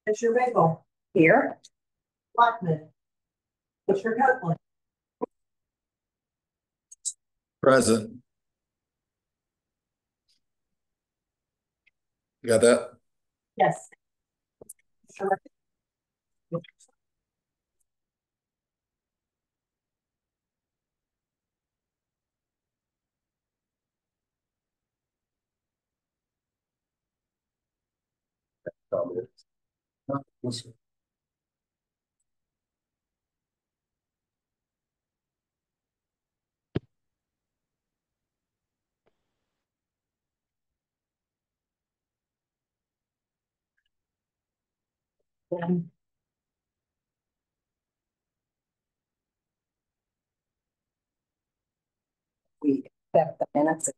Commissioner Bagel. Here. Blackman. Commissioner Copeland. Present. You got that? Yes. Sure. We accept the minutes.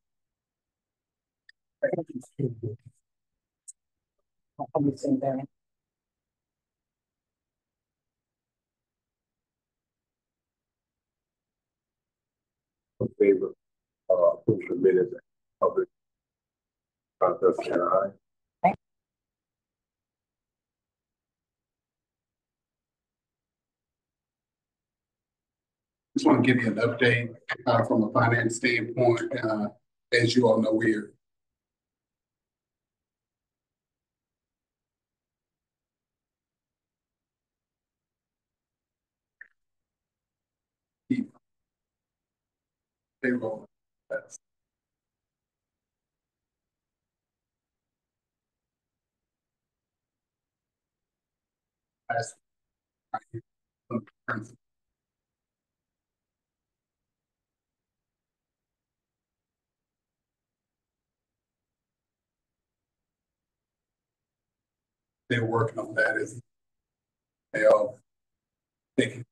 In favor approve the minutes of the contest, can I? Just want to give you an update from a finance standpoint. As you all know, we're payroll. Last they're working on that. Is they all thinking.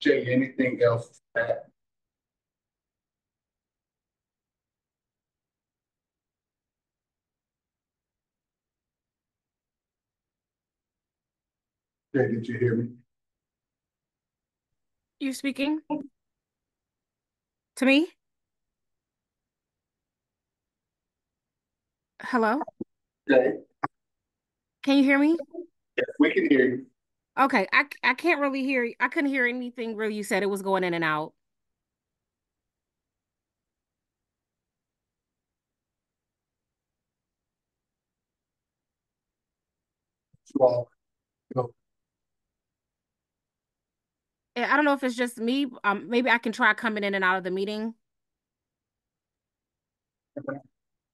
Jay, anything else that Jay, did you hear me? You speaking to me? Hello? Jay, Can you hear me? yes, we can hear you. Okay, I can't really hear you. I couldn't hear anything really you said. It was going in and out. You all go. I don't know if it's just me. Maybe I can try coming in and out of the meeting.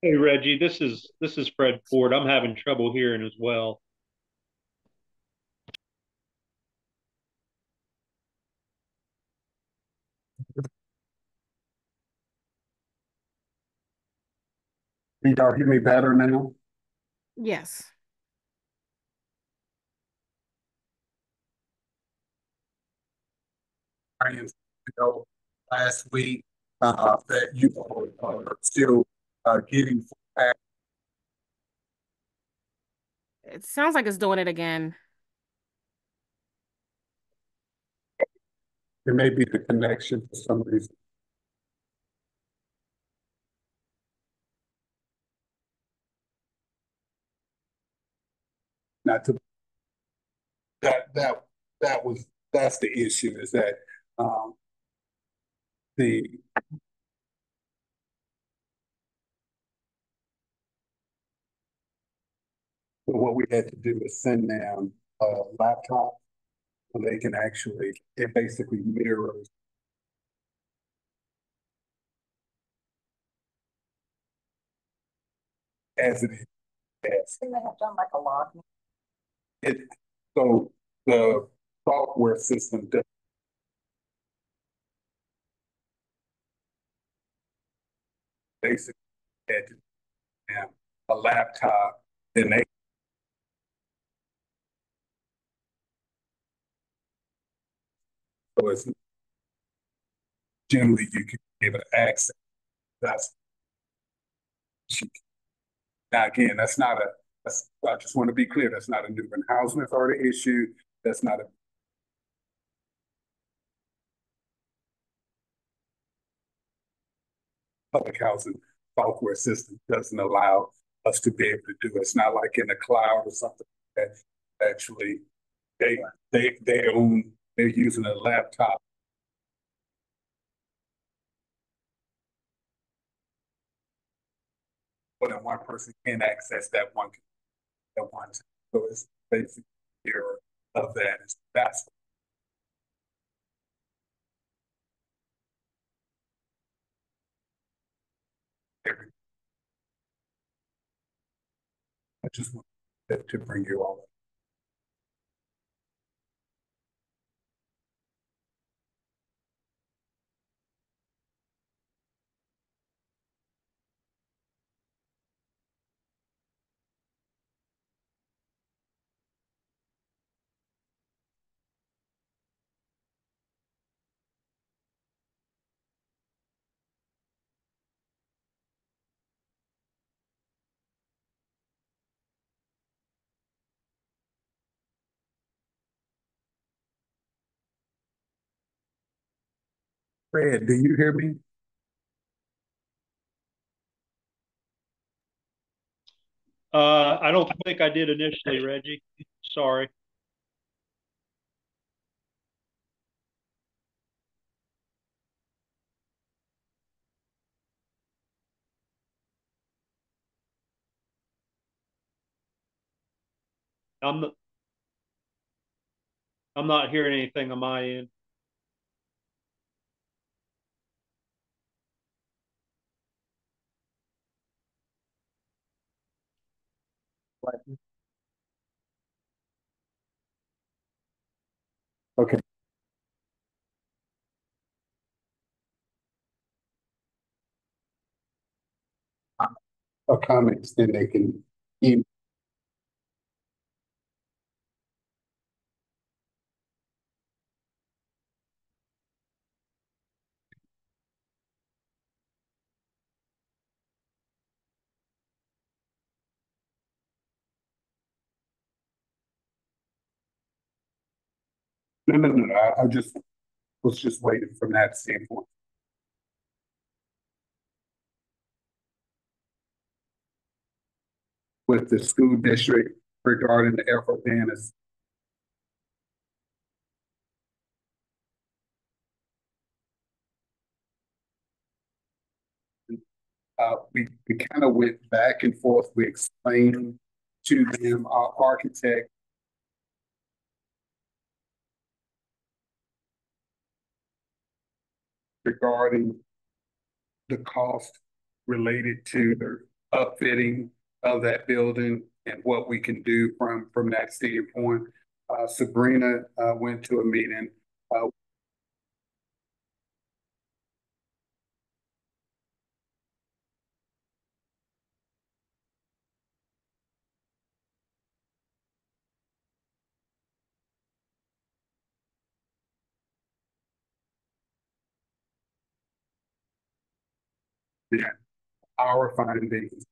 Hey Reggie, this is Fred Ford. I'm having trouble hearing as well. Can y'all hear me better now? Yes. Last week that you are still getting back. It sounds like it's doing it again. It may be the connection for some reason. Not to that's the issue is that the what we had to do is send them a laptop so they can actually, it basically mirrors as it is. They have done like a log. So the software system does basically had to have a laptop and they so it's generally you can give it access. That's now again, that's not a I just want to be clear, that's not a New Bern Housing Authority issue. That's not a public housing software system doesn't allow us to be able to do it. It's not like in the cloud or something that actually they own, they're using a laptop. But then one person can access that one at one time. So it's basically here of that. That's everything. I just wanted to bring you all. Fred, do you hear me? I don't think I did initially, Reggie. Sorry. I'm not, I'm not hearing anything on my end. Okay. Or comments, then they can email. No. I just was just waiting from that standpoint. With the school district regarding the effort banners. We kind of went back and forth. We explained to them, our architect, regarding the cost related to the upfitting of that building and what we can do from that standpoint. Sabrina went to a meeting. Yeah, our findings,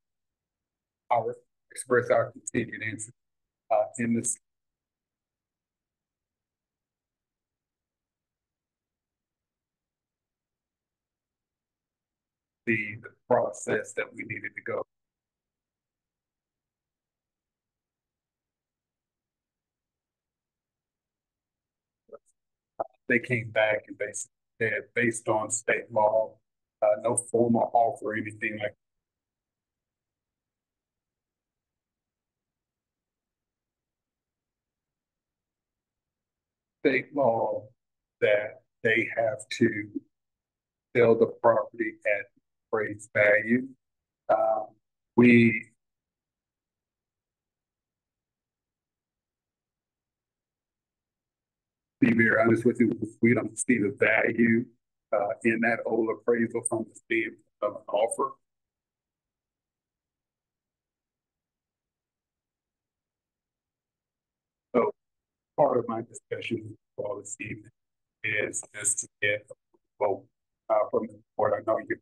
our express our continued interest in this. The process that we needed to go. They came back and basically said, based on state law, no formal offer or anything like state law, that they have to sell the property at appraised value. We be very honest with you, we don't see the value in that old appraisal from the standpoint of an offer. So part of my discussion for this evening is just to get a vote from the board. I know you.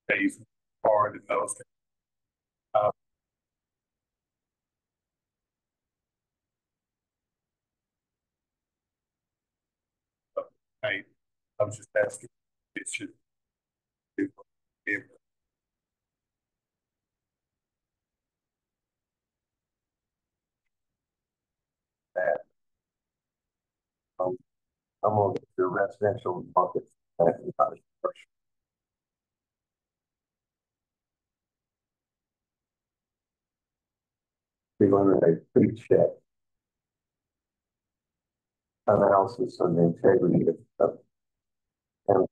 Days hard and those. I was just asking. It should. be able that. I'm gonna get the residential market. First. We learned a pre-check analysis on the integrity of and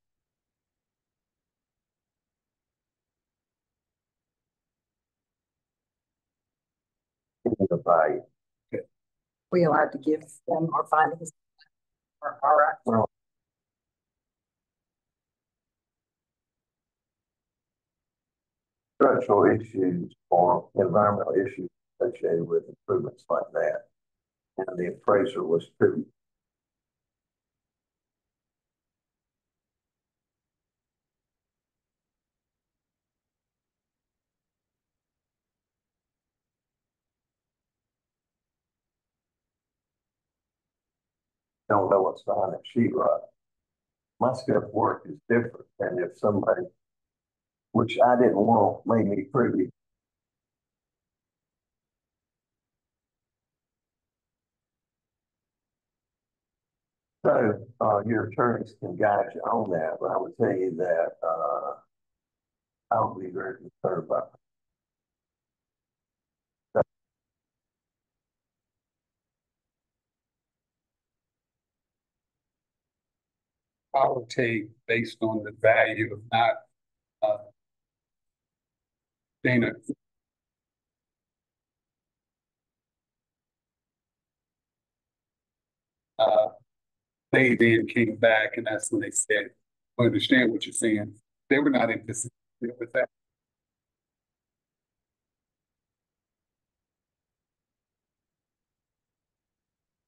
the value. We allowed to give them our findings. Our Well, structural issues or environmental issues associated with improvements like that. And the appraiser was pretty. Don't know what's behind that sheetrock. My scope of work is different than if somebody, which I didn't want, made me privy. So your attorneys can guide you on that, but I would tell you that I would be very concerned about that. I would take based on the value of not Dana. They then came back, and that's when they said, "I understand what you're saying." They were not in disagreement with that.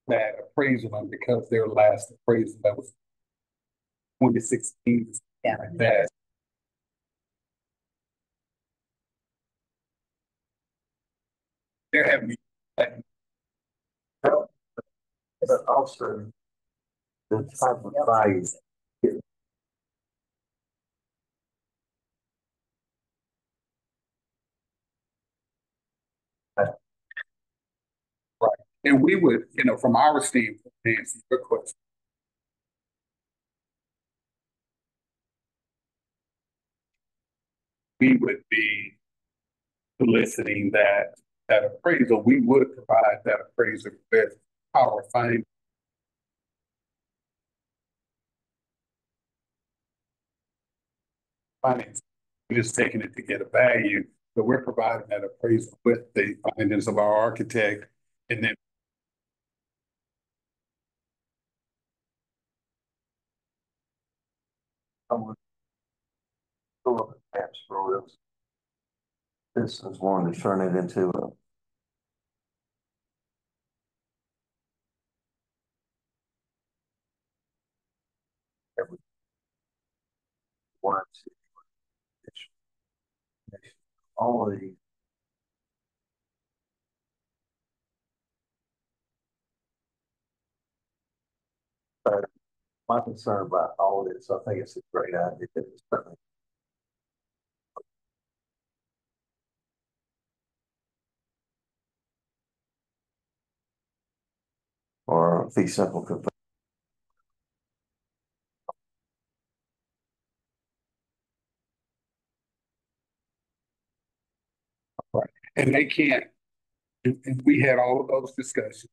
That appraisal, and because their last appraisal that was 2016, Yeah. that they're having. But also the type of value. Right. And we would, from our standpoint, Nancy, your question, we would be soliciting that appraisal. We would provide that appraisal with our findings. We're just taking it to get a value, but we're providing that appraisal with the findings of our architect, and then Someone pull up the maps for us. This is one to turn it into a every one, two, all of these. But my concern about all of this, I think it's a great idea. It's certainly or fee simple could. right, and they can't. And we had all of those discussions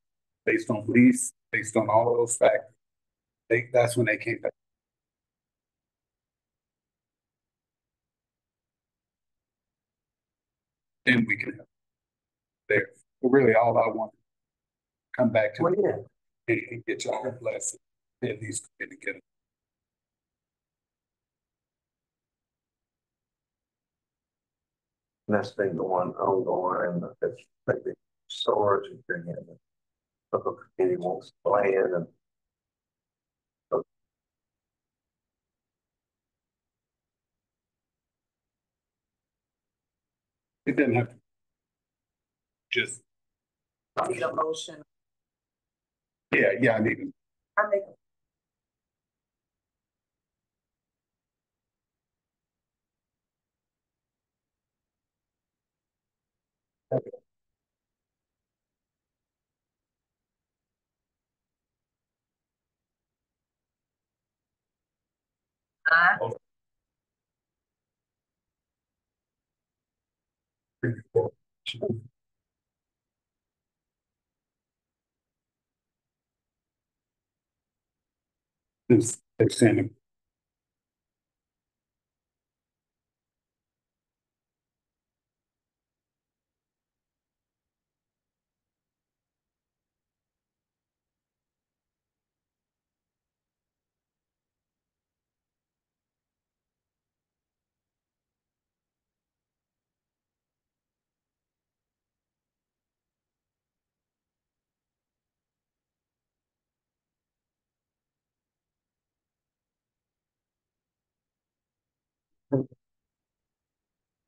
based on lease, based on all of those factors. That's when they came back. Then we can have there. But really, all I want to come back to Well, yeah. and get y'all blessing. At least get together. That's been going ongoing, and it's maybe storage and bring in the local community wants land and. It didn't have to just. I need a motion. Yeah, I need. I make They're sending.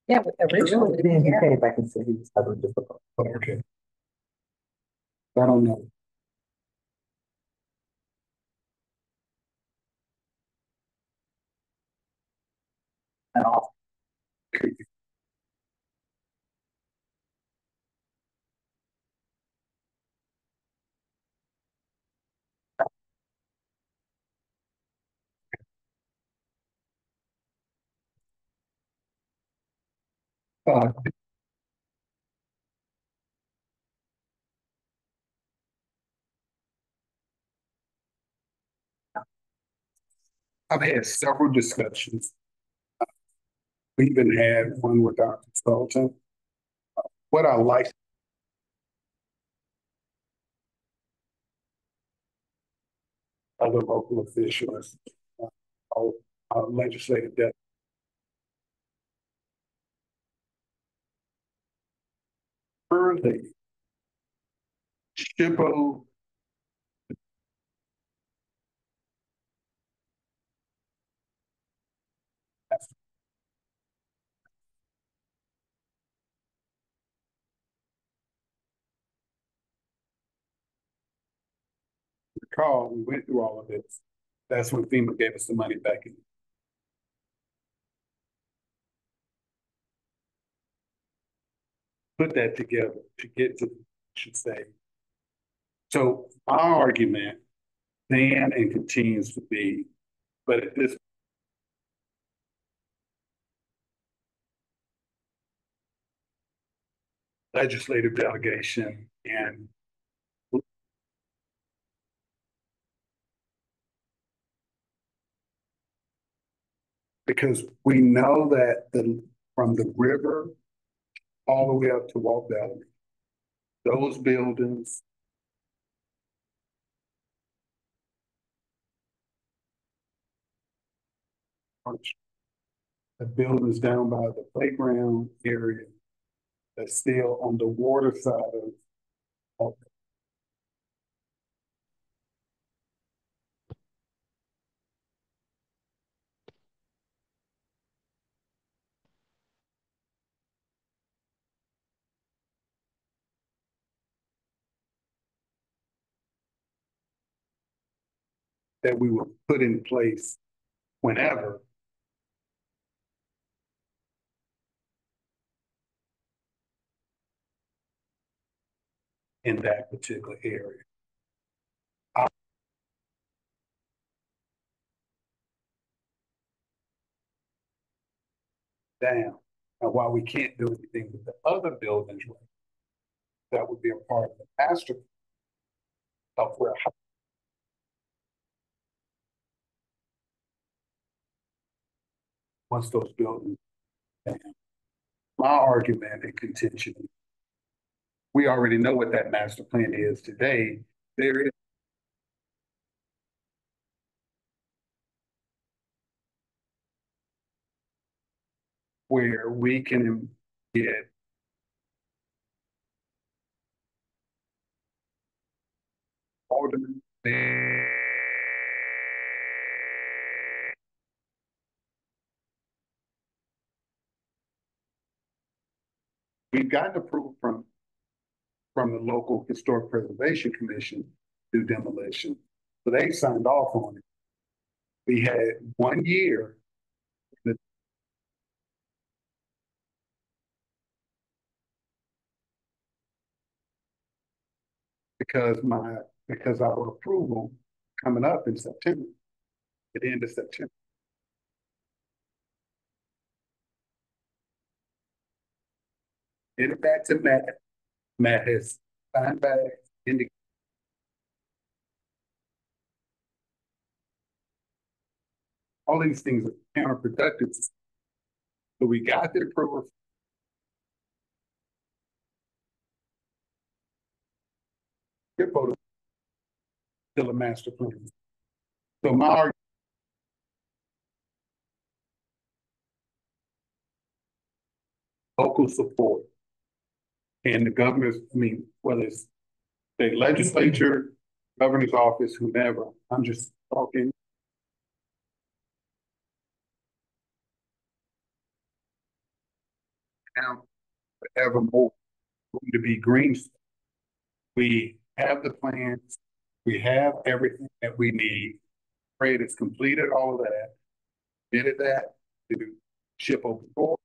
Yeah, originally, Then he yeah. came back and said he was having difficulty. Okay. I don't know. Uh, I've had several discussions. We even had one with our consultant. What I like other local officials, our legislative deputy. Early, SHPO, recall, we went through all of this. That's when FEMA gave us the money back in. Put that together to get to, I should say. So my argument then and continues to be, but at this legislative delegation and because we know that from the river all the way up to Walt Bellamy, those buildings the buildings down by the playground area that's still on the water side of that we will put in place whenever in that particular area. Down. And while we can't do anything with the other buildings, that would be a part of the master of where once those buildings down. My argument and contention, we already know what that master plan is today. There is where we can get order. We've gotten approval from the local historic preservation commission to do demolition. So they signed off on it. We had 1 year. because our approval coming up in September, at the end of September. Get it back to Matt. Matt has signed back in the. All these things are counterproductive. So we got the approval. Still a master plan. So my argument, local support and the governor's, I mean, whether it's the legislature, governor's office, whomever, I'm just talking. Now, forevermore, going to be green. We have the plans, we have everything that we need. Fred has completed all of that, did that to ship over board.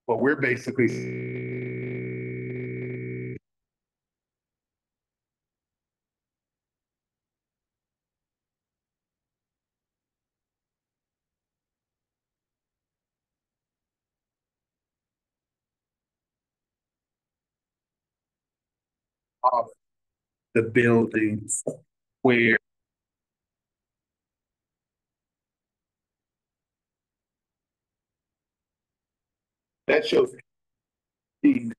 But we're basically of the buildings where that shows these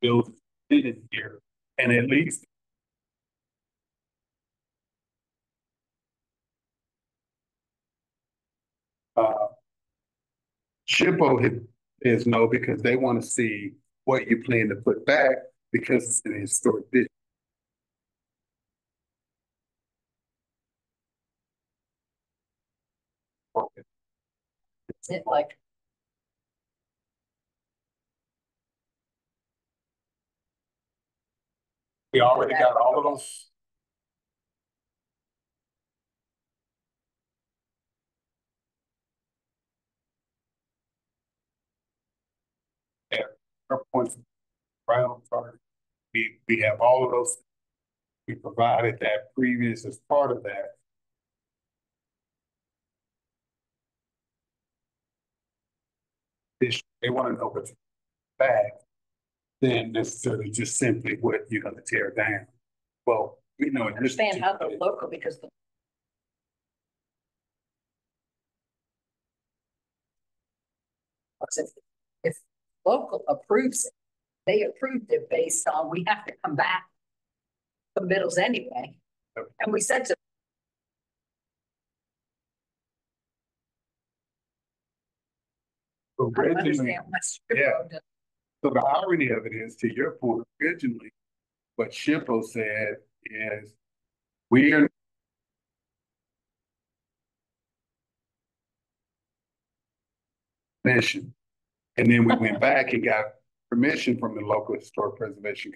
buildings in here, and at least SHPO is no, because they want to see what you plan to put back because it's an historic district. Okay. Is it like, We already got all of those. Yeah, our points right on target. We have all of those. We provided that previous as part of that. They want to know what's back than necessarily just simply what you're going to tear down. Well, we know. understand how the local, because if local approves it, they approved it based on, we have to come back the middles anyway. And we said to I don't originally, understand what SHPO does. so the irony of it is, to your point, originally, what SHPO said is we're permission. And then we went back and got permission from the local historic preservation.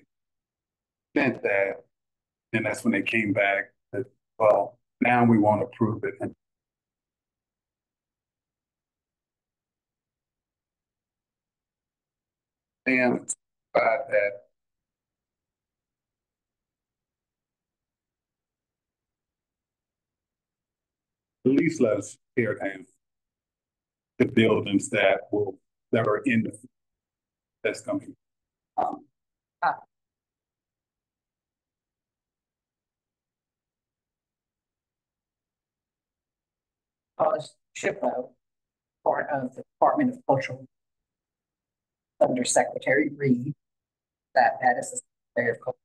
Sent that, and that's when they came back that, well, now we want to approve it. And that at least let us tear down the buildings that are in the that's coming. Because SHPO, part of the Department of Cultural, under Secretary Reed, that is the Secretary of Culture.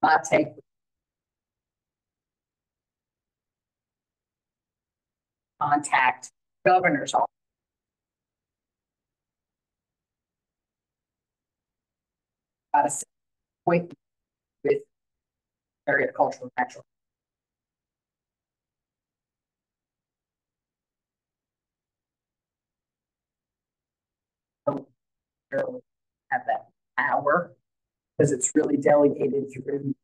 My take, contact governor's office. Got to wait with area cultural natural. So have that power, because it's really delegated through,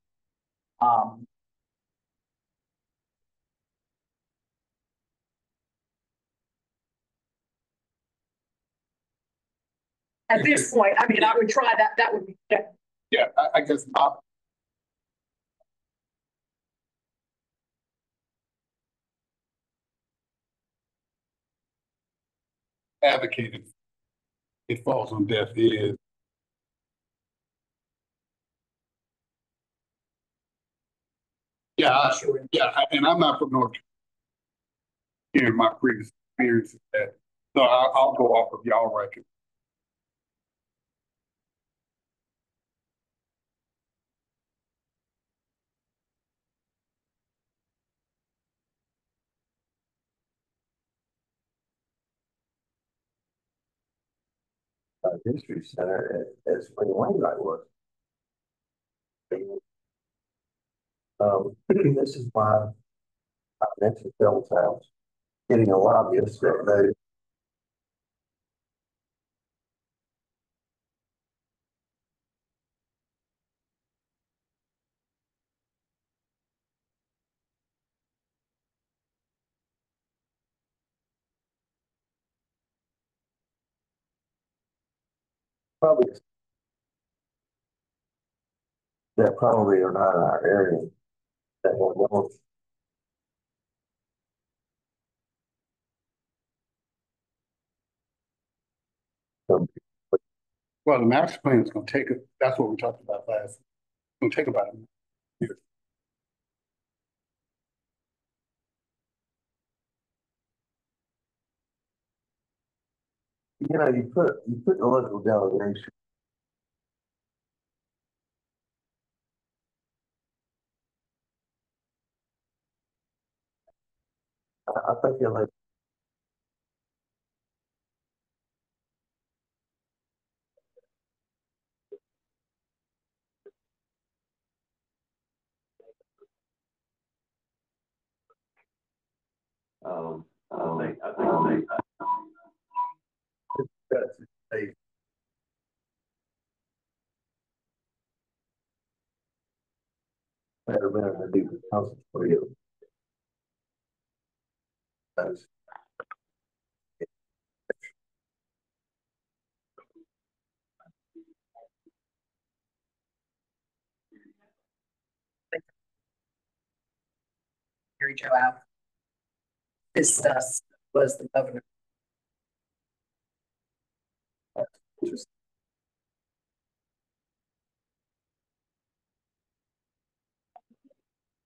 um, at this point, I mean, I would try that, that would be, Yeah, I guess not. Advocated, it falls on deaf ears. Yeah, sure. and I'm not from North Carolina. My previous experience is that, so I'll go off of y'all record. History center as Spring Wainwright was. This is why I mentioned Phil's house, getting a lobbyist that knows. Probably that probably are not in our area that will know. Well, the master plan is gonna take it, that's what we talked about last, it's gonna take about a year. You know, you put the local delegation. I think you'll like. I think that's a better man to do the house for you. That's Mary Jo out. This was the governor.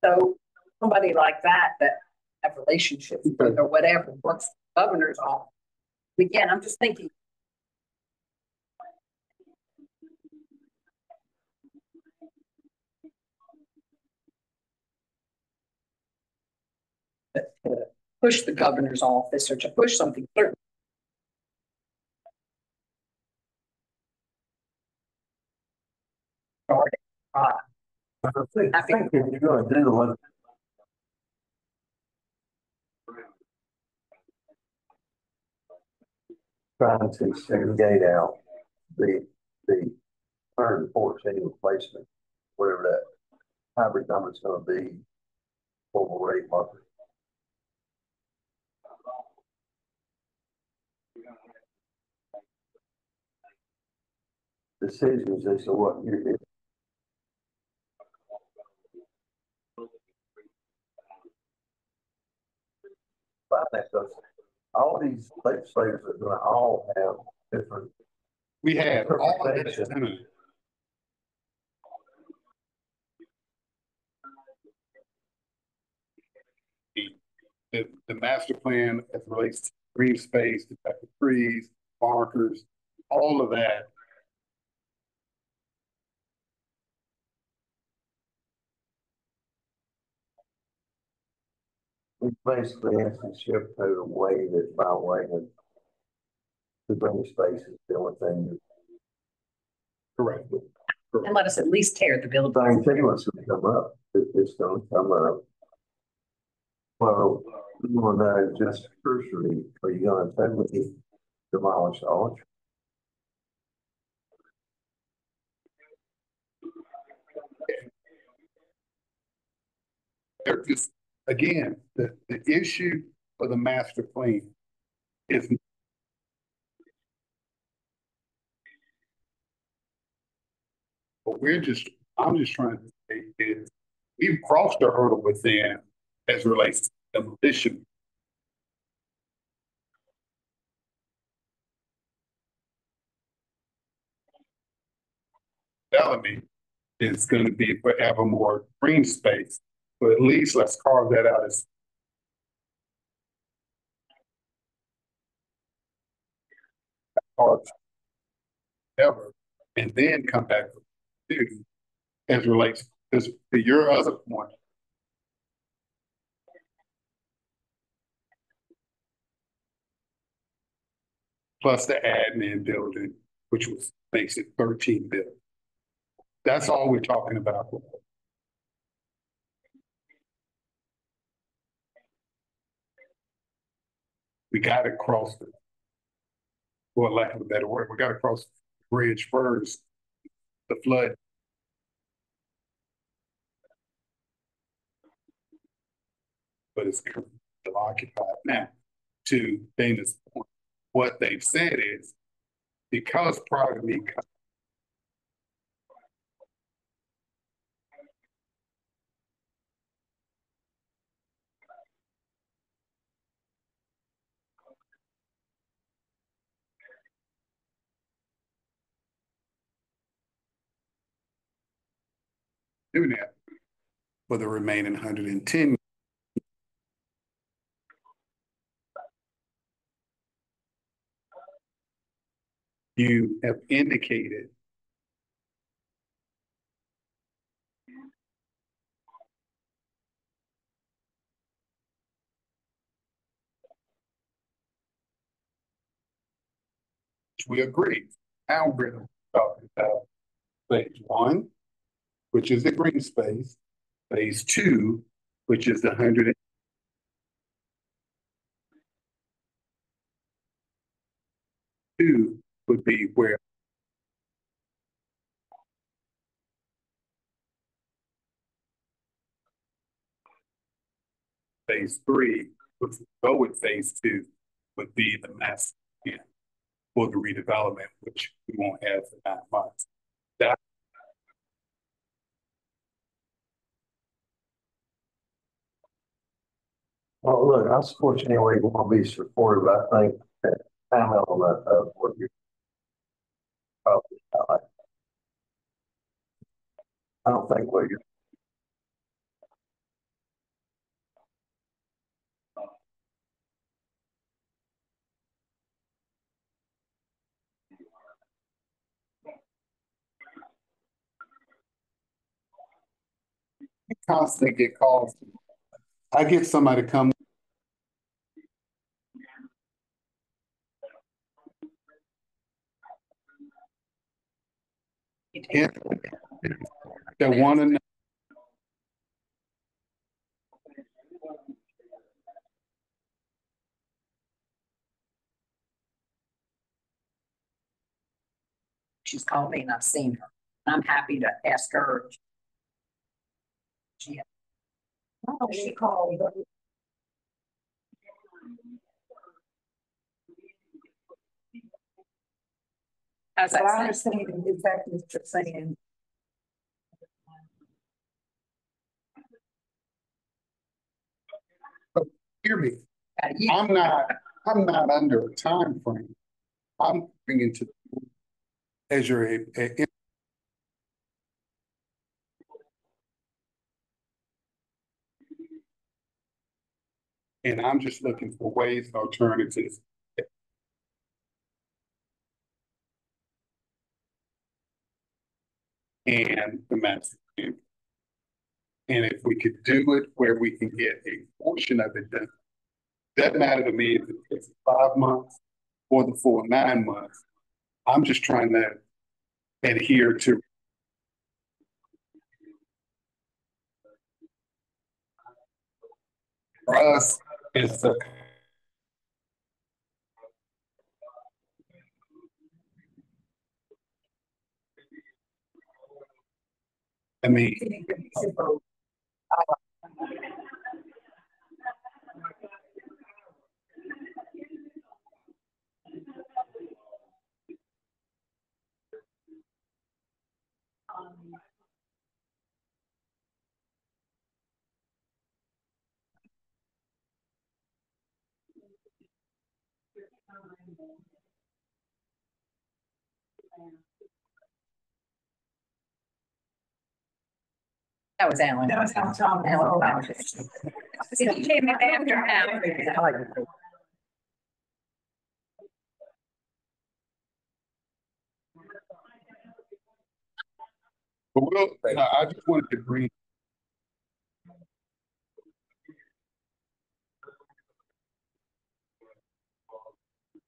So somebody like that have relationships with or whatever, works for the governor's office. Again, I'm just thinking. To push the governor's office or to push something through. I think if you're going to do the one. Trying to segregate out the 114 replacement, whatever that hybrid number is going to be for the rate market. Decisions as to what you're doing. All these legislators are going to all have different. We have all of this in it. The master plan as it relates to green space, the type of trees, markers, all of that. We basically have to shift code away that by way of the green space is the only thing. Correct. And let us at least tear the building. I can tell you what's going to come up. It's going to come up. Well, you want to know just cursory, are you going to totally demolish all? they're just, again, the issue for the master plan is what I'm just trying to say is we've crossed the hurdle with them as relates to demolition. Development is going to be forever more green space, but at least let's carve that out as part ever, and then come back to as relates to your other point. Plus the admin building, which was makes it 13 billion. That's all we're talking about. We got to cross the, for lack of a better word, we got to cross the bridge first, the flood. But it's still occupied now. To Dana's point, what they've said is because prior to me doing that for the remaining 110, you have indicated which we agree. Now we're talking about phase one, which is the green space, phase two, which is the 100. Two would be where phase three would go with phase two would be the master plan for the redevelopment, which we won't have for 9 months. That Well, look, I support you anyway you want to be supportive. I think that time element of what you're probably like. I don't think what you're constantly get calls. I get somebody to come. That want to know. She's called me and I've seen her. I'm happy to ask her. She called. As I understand exactly what you're saying. Hear me. I'm not under a time frame. I'm bringing to as you're and I'm just looking for ways and alternatives. And the master plan. And if we could do it where we can get a portion of it done, that matter to me if it takes 5 months or the full 9 months. I'm just trying to adhere to for us is the I mean That was Alan. That was Alan. Alan. See, he came in after Alan. But I just wanted to bring.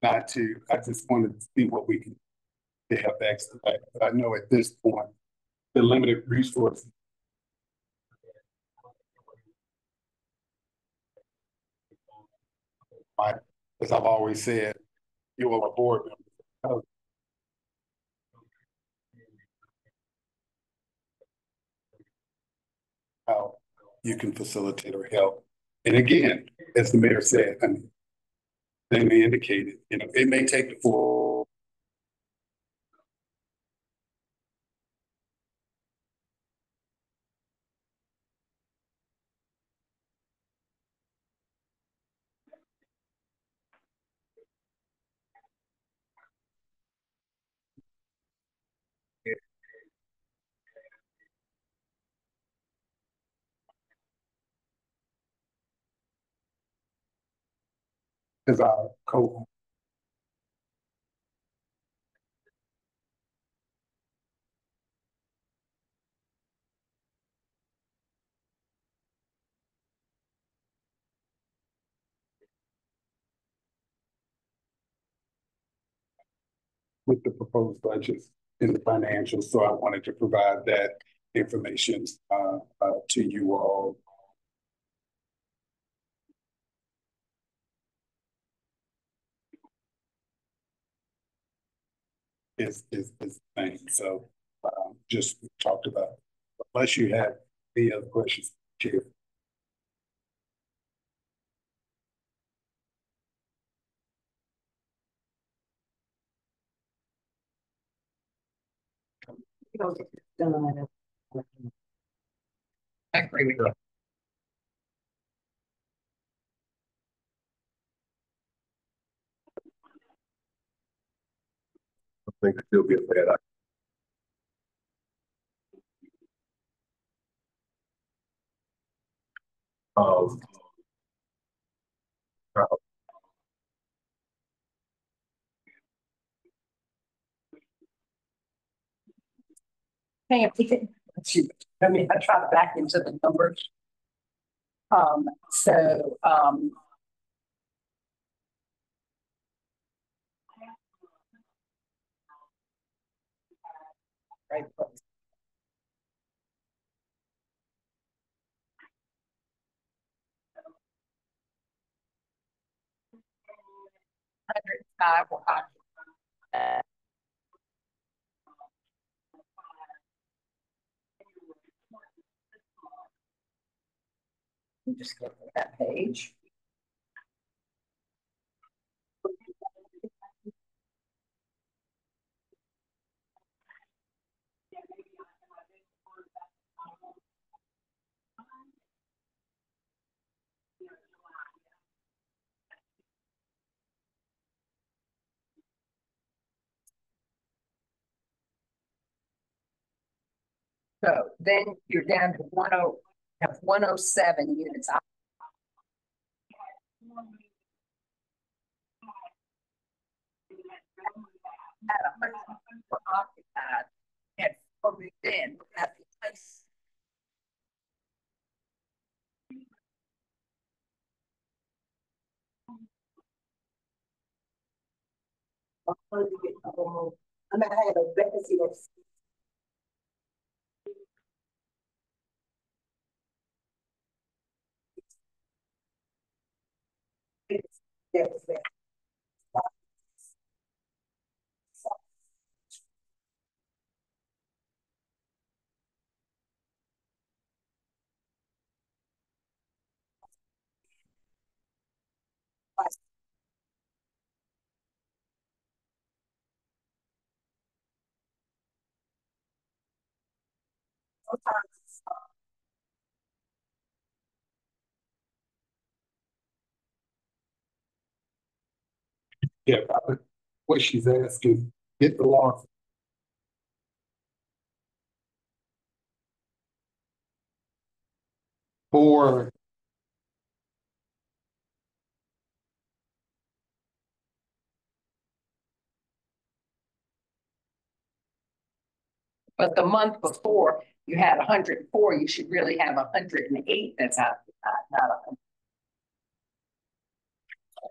I just wanted to see what we can to help expedite. But I know at this point, the limited resources. As I've always said, you are a board member. How you can facilitate or help. And again, as the mayor said, I mean, they may indicate it, it may take the full. As our co. With the proposed budgets in the financials, so I wanted to provide that information to you all. Is the thing. So just talked about. Unless you have any other questions, Chair. I agree with you. I think it'd still be a bad idea. Hey, if we can, I mean, I try to back into the numbers. So, right. 105 will occupy. Just go to that page. So then you're down to 107 units. At 100 were occupied and 4 moved in at the place. I'm gonna have a vacancy of. Yeah, what she's asking, get the law. For But the month before, you had 104, you should really have 108 that's occupied, not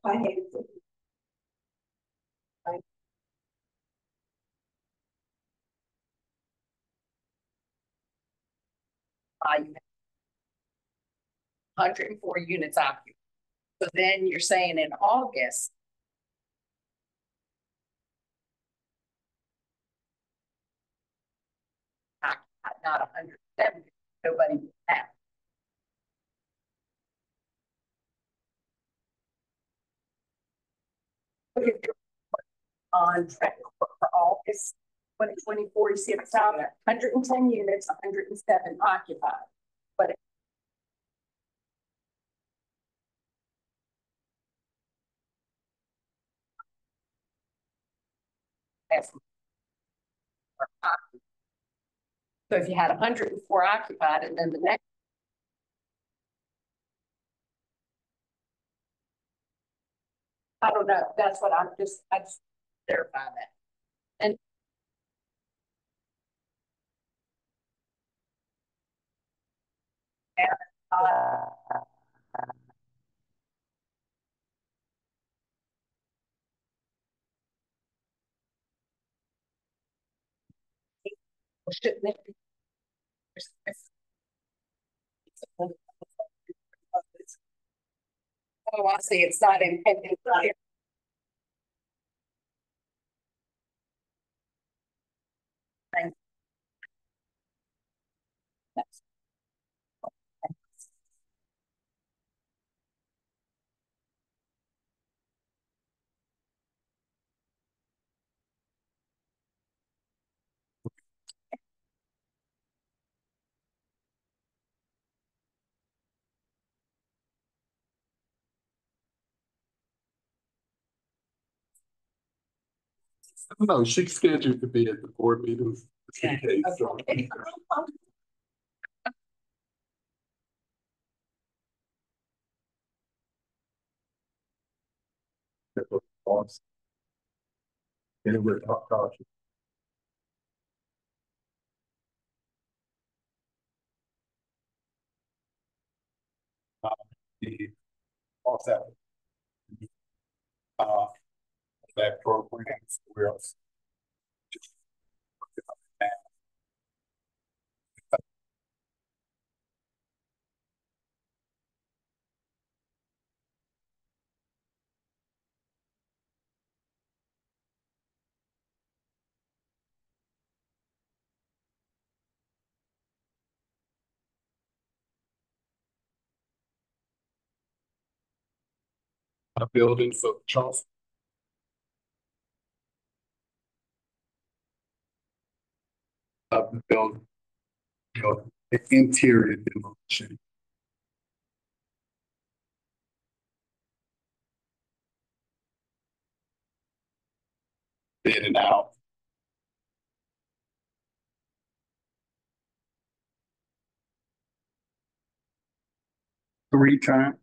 100. You have 104 units occupied. So then you're saying in August, not 170, nobody would have. Look at your contract for August 2024, you see at the top, 110 units, 107 occupied. But so if you had 104 occupied, and then the next, I don't know, that's what I just verify that. And shouldn't it be? Oh, I see, it's not intended. no, she's scheduled to be at the board meetings. Okay, so. Anyway, talk. The also uh that program where else a building for Charles. Of the building, the interior demolition. In and out. 3 times.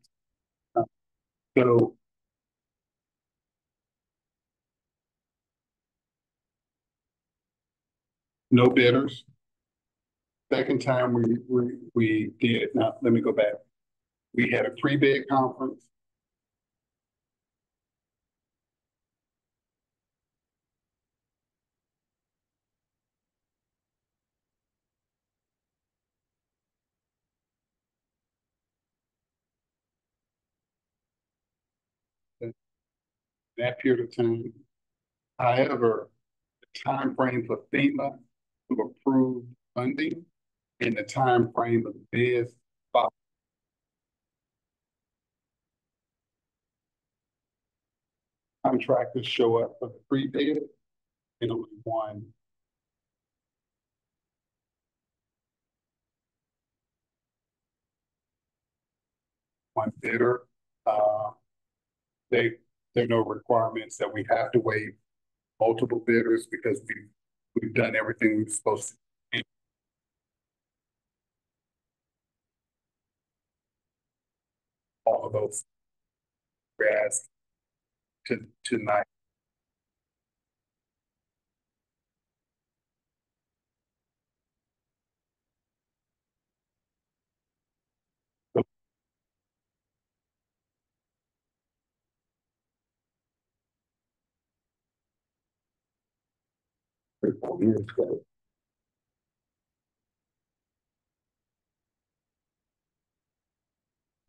So no bidders. Second time we did, now let me go back. We had a pre-bid conference. That period of time. However, the time frame for FEMA to approve funding and the time frame of the bids. Contractors show up for the pre-bid and only one bidder. They there are no requirements that we have to waive multiple bidders because we've done everything we're supposed to. All of those we asked tonight. Three, 4 years ago.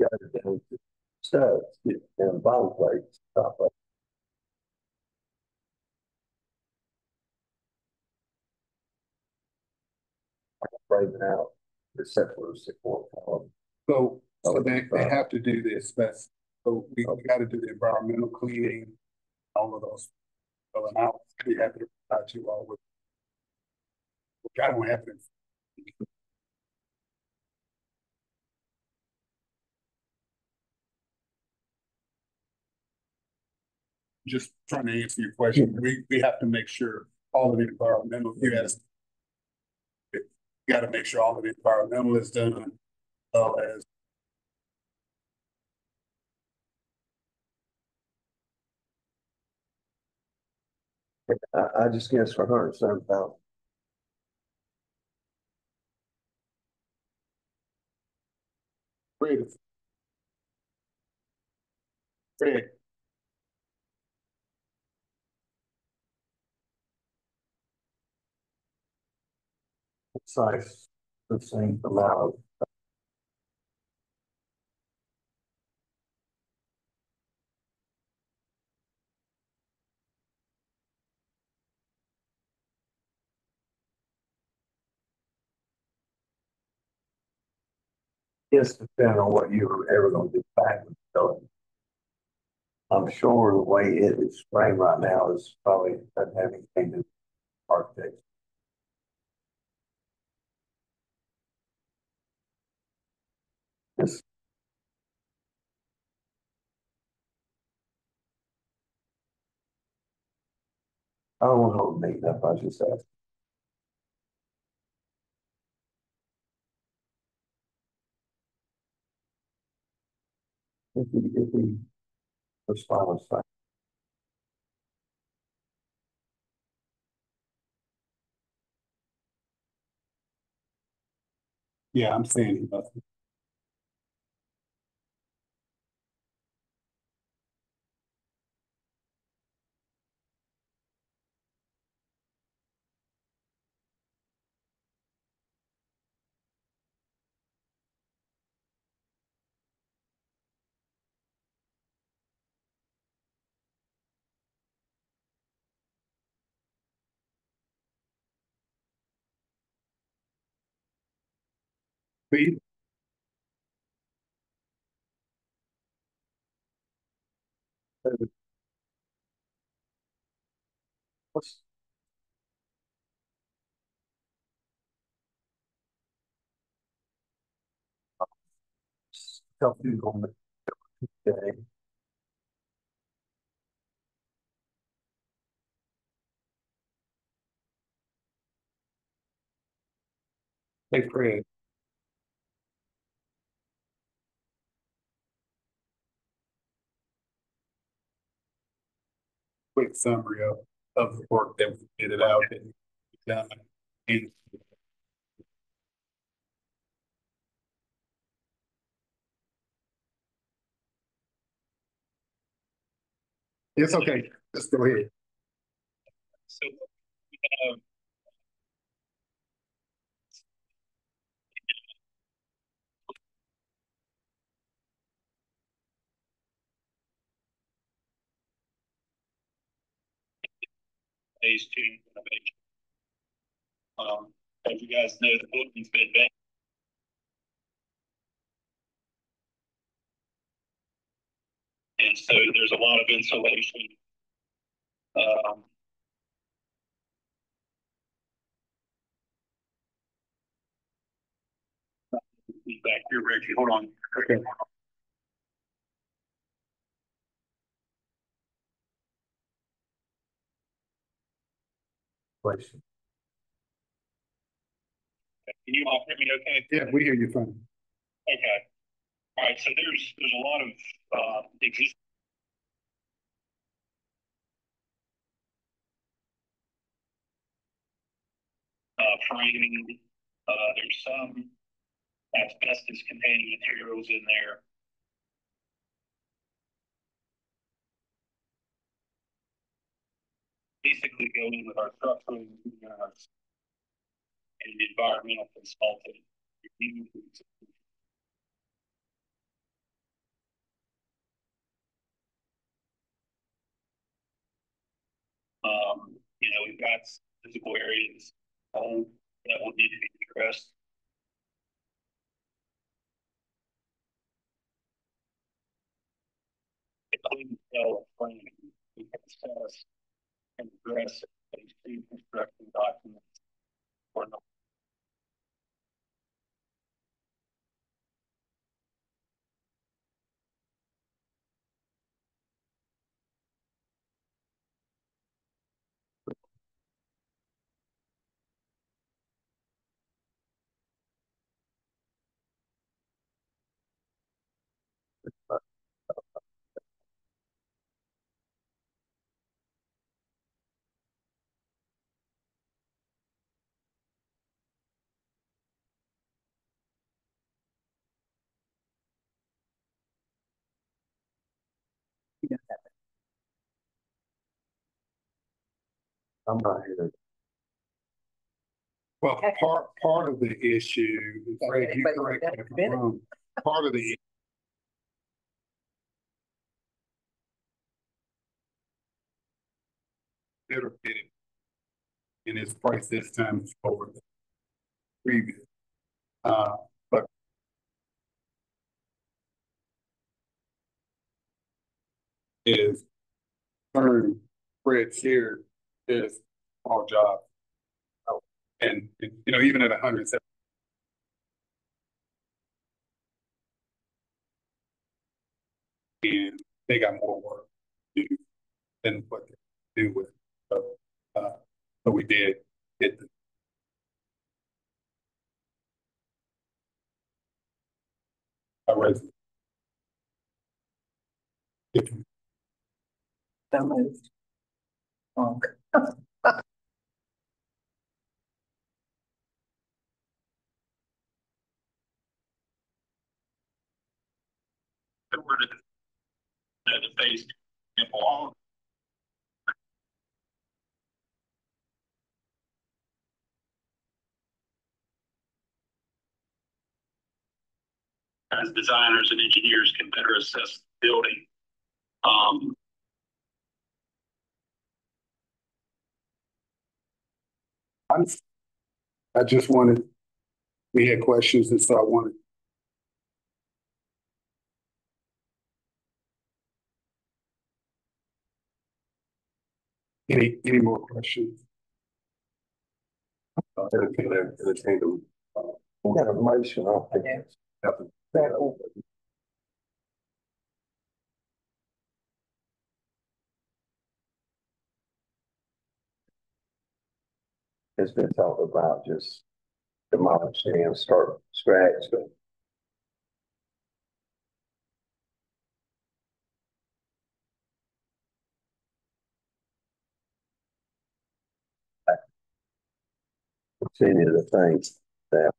Got it down to studs and bottom plates, top of. Breaking out, except for the support column. So they have to do this, so we gotta do the environmental cleaning, all of those. So and I'll be happy to provide you all with, which I don't have to. Just trying to answer your question, we have to make sure all of the environmental, you gotta make sure all of the environmental is done, as I just guess for $107,000. Fred. Fred, Size the same amount. Yes, depending on what you were ever gonna do back with the building. I'm sure the way it is framed right now is probably doesn't have anything to do with architects. Yes. I don't want to hold me up, I just asked. If he responds, fine. yeah, I'm saying he must. Be What's Tell you on the day. Hey, Fred. Quick summary of the work that we did it out and done. And it's okay, just go ahead. So, phase two innovation. As you guys know, the building's been vacant. And so there's a lot of insulation. Feedback here, Reggie. Hold on. Okay. Question. Can you all hear me okay? Yeah, we hear you fine. Okay. All right. So there's a lot of existing framing. There's some asbestos containing materials in there. Basically going with our structural engineers and environmental consultant. We've got physical areas that will need to be addressed. Including framing, we can assess and address these construction documents or no. You know that. I'm not here. Well, Okay. part of the issue, and Fred, you correct me if I'm wrong, part of the better fitting in its price this time is over the previous. But is turn Fred shared is all job. And even at 107, and they got more work to do than what they do with. So we did get a resident. So moved. Wrong. The phase example, as designers and engineers can better assess the building. I just wanted, we had questions, and so I wanted. Any more questions? Entertain them. We got a motion on it. It's been talked about just demolishing and start scratch, but it's any of the things that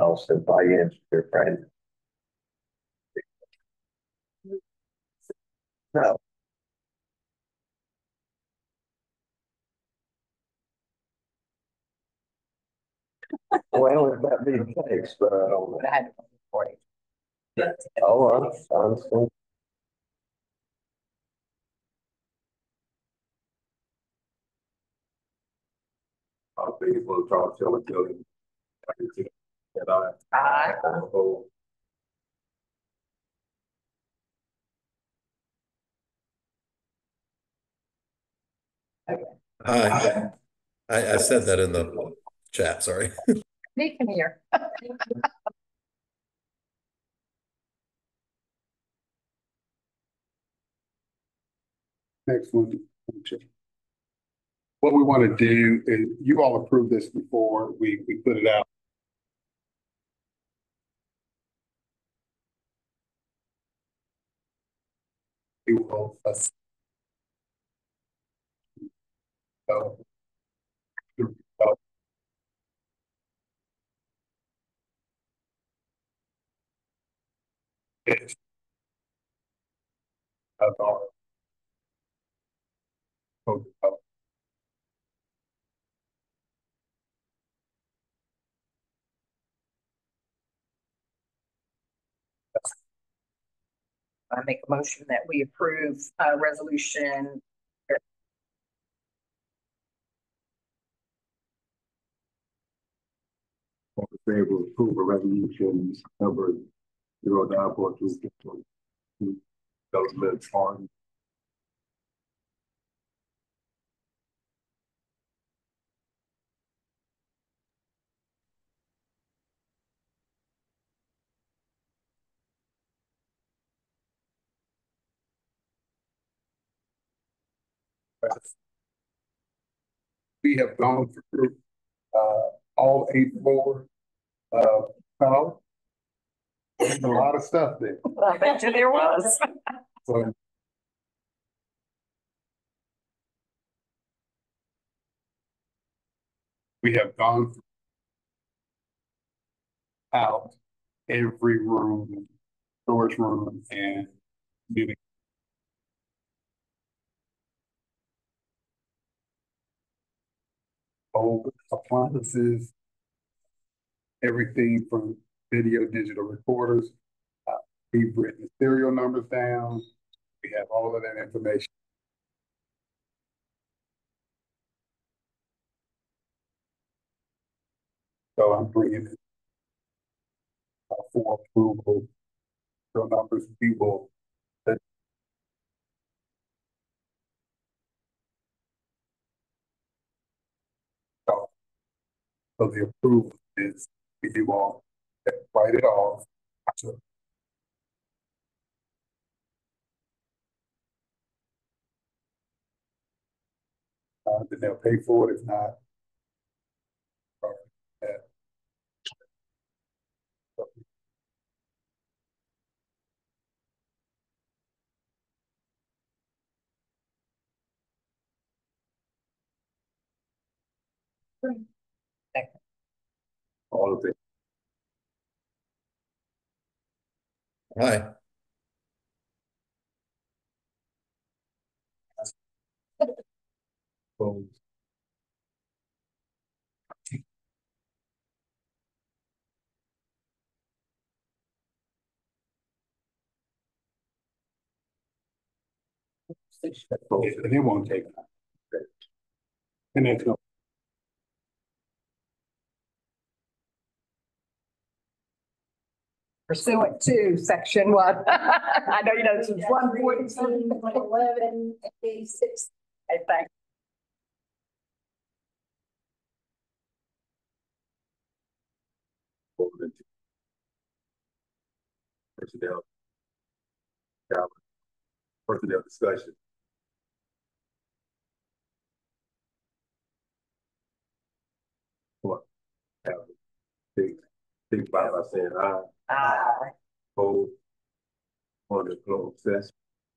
Austin by your friend. No. Well, it might be the case, but I don't know. But I had to report it. Oh, I understand. I'll be able to talk to them until I can see that Aye. oh, Hi, I said that in the chat, sorry. He can hear. Next one. What we want to do is, you all approved this before we put it out. We will, it's of our code development. I make a motion that we approve, resolution. All in favor of approval resolution number 0942 development fund. We have gone through all 8 floors. Color. There's a lot of stuff there. I bet you there was. So we have gone out every room, storage room, and meeting. Old appliances, everything from video, digital recorders. We've written serial numbers down. We have all of that information. So I'm bringing it for approval. Serial numbers, we will. So the approval is we do all write it off. So, then they'll pay for it if not. All of it. Hi. Opposed? And it won't take time. And that's no. Pursuant to section one. I know you know this is 114.11.86. I think. Personnel. Personnel discussion. What? Think about by saying aye. Aye. Opposed? On the closed session.